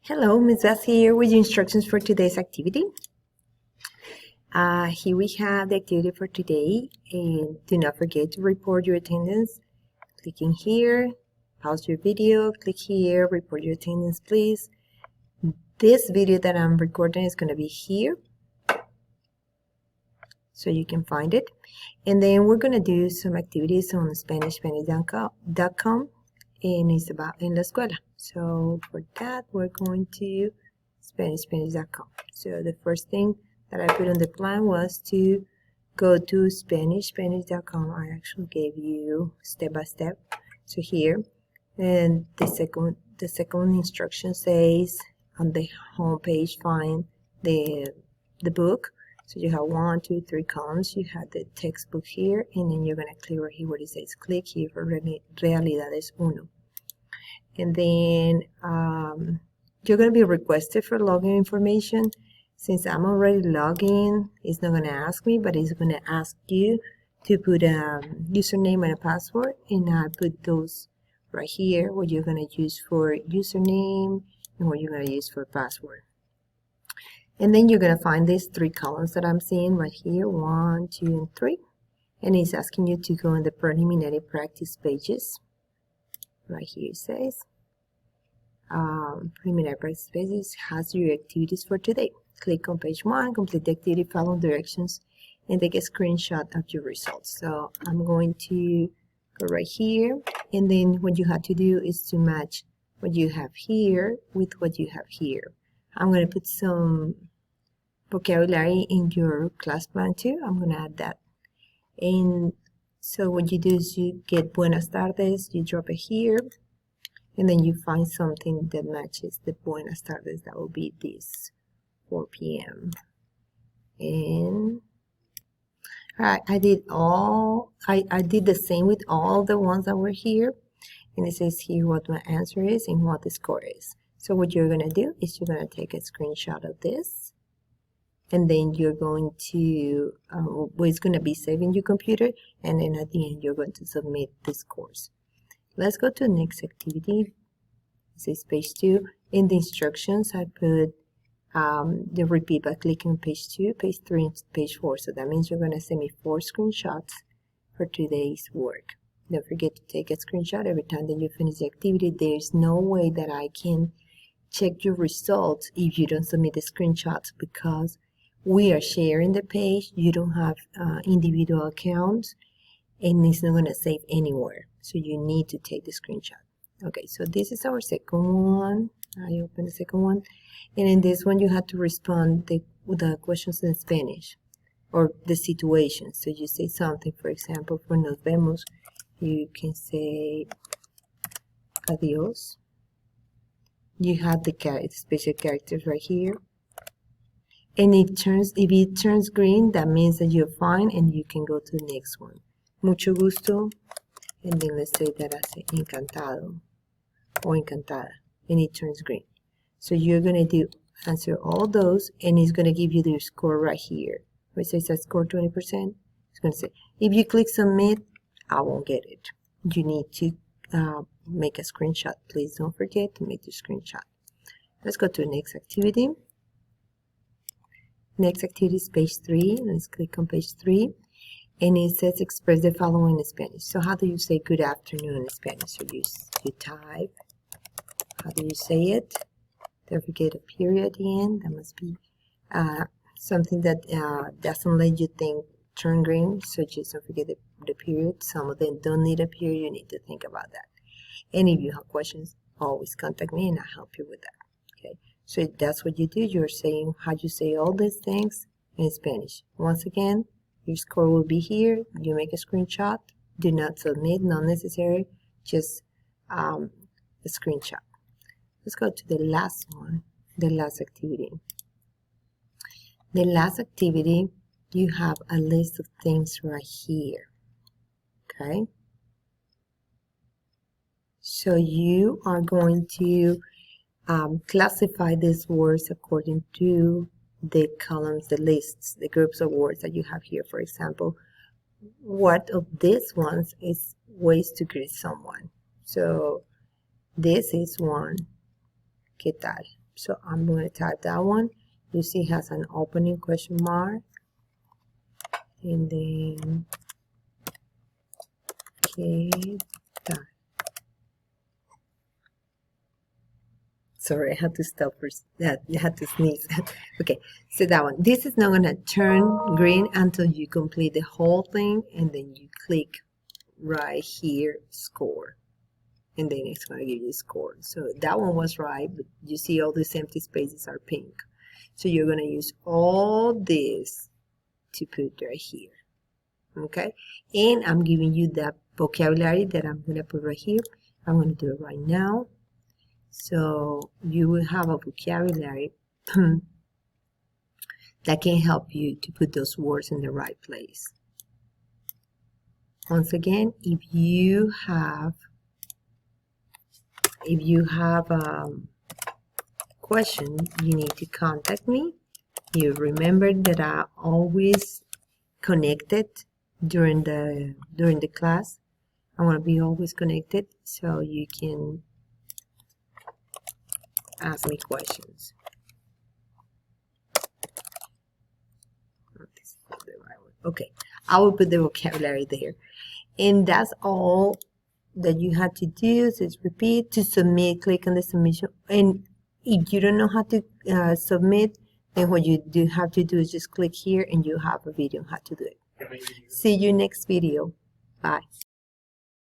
Hello, Ms. Beth here with the instructions for today's activity. Here we have the activity for today, and do not forget to report your attendance. Clicking here, pause your video, click here, report your attendance please. This video that I'm recording is going to be here, so you can find it. And then we're going to do some activities on Spanishspanishcom, and it's about in la escuela. So for that, we're going to Spanishspanishcom. So the first thing that I put on the plan was to go to Spanishspanishcom. I actually gave you step by step. So here, and the second instruction says on the home page, find the book. So you have 1, 2, 3 columns. You have the textbook here, and then you're going to click right here where it says click here for Realidades 1. And then you're going to be requested for login information. Since I'm already logged in, it's not going to ask me, but it's going to ask you to put a username and a password. And I put those right here, what you're going to use for username and what you're going to use for password. And then you're going to find these 3 columns that I'm seeing right here, 1, 2, and 3. And it's asking you to go in the preliminary practice pages. Right here it says preliminary practice pages has your activities for today. Click on page 1, complete the activity, follow directions, and take a screenshot of your results. So I'm going to go right here, and then what you have to do is to match what you have here with what you have here. I'm going to put some vocabulary in your class plan too. I'm going to add that. And so what you do is you get buenas tardes, you drop it here, and then you find something that matches the buenas tardes. That will be this 4 p.m. And I did the same with all the ones that were here, and it says here what my answer is and what the score is. So what you're going to do is you're going to take a screenshot of this, and then you're going to, it's going to be saved in your computer, and then at the end you're going to submit the scores. Let's go to the next activity. This is page 2. In the instructions, I put the repeat by clicking page 2, page 3, and page 4. So that means you're going to send me 4 screenshots for today's work. Don't forget to take a screenshot every time that you finish the activity. There's no way that I can check your results if you don't submit the screenshots, because we are sharing the page. You don't have individual accounts, and it's not going to save anywhere. So you need to take the screenshot. Okay, so this is our second one. I open the second one. And in this one, you have to respond the questions in Spanish or the situation. So you say something, for example, for nos vemos, you can say adios. You have the special characters right here. And if it turns green, that means that you're fine and you can go to the next one. Mucho gusto. And then let's say that I say encantado or encantada, and it turns green. So you're going to answer all those, and it's going to give you the score right here. Where it says I scored 20%, it's going to say, if you click submit, I won't get it. You need to make a screenshot. Please don't forget to make the screenshot. Let's go to the next activity. Next activity is page 3. Let's click on page 3. And it says express the following in Spanish. So how do you say good afternoon in Spanish? So you type, how do you say it? Don't forget a period at the end. That must be something that doesn't let you think turn green. So just don't forget the period. Some of them don't need a period. You need to think about that. And if you have questions, always contact me and I'll help you with that. Okay. So that's what you do. You're saying how you say all these things in Spanish. Once again, your score will be here. You make a screenshot. Do not submit, not necessary. Just a screenshot. Let's go to the last one, the last activity. The last activity, you have a list of things right here. Okay? So you are going to classify these words according to the columns, the lists, the groups of words that you have here. For example, what of these ones is ways to greet someone? So this is one. ¿Qué tal? So I'm going to type that one. You see it has an opening question mark, and then okay, sorry, I had to stop for that. I had to sneeze. Okay, so that one. This is not going to turn green until you complete the whole thing, and then you click right here, score, and then it's going to give you a score. So that one was right, but you see all these empty spaces are pink. So you're going to use all this to put right here. Okay, and I'm giving you that vocabulary that I'm going to put right here. I'm going to do it right now. So you will have a vocabulary that can help you to put those words in the right place. Once again, if you have a question, you need to contact me. You remember that I always connected during the class. I want to be always connected, so you can ask me questions. Okay, I will put the vocabulary there, and that's all that you have to do. So it's repeat to submit. Click on the submission, and if you don't know how to submit, then what you do have to do is just click here, and you have a video on how to do it. See you next video. Bye.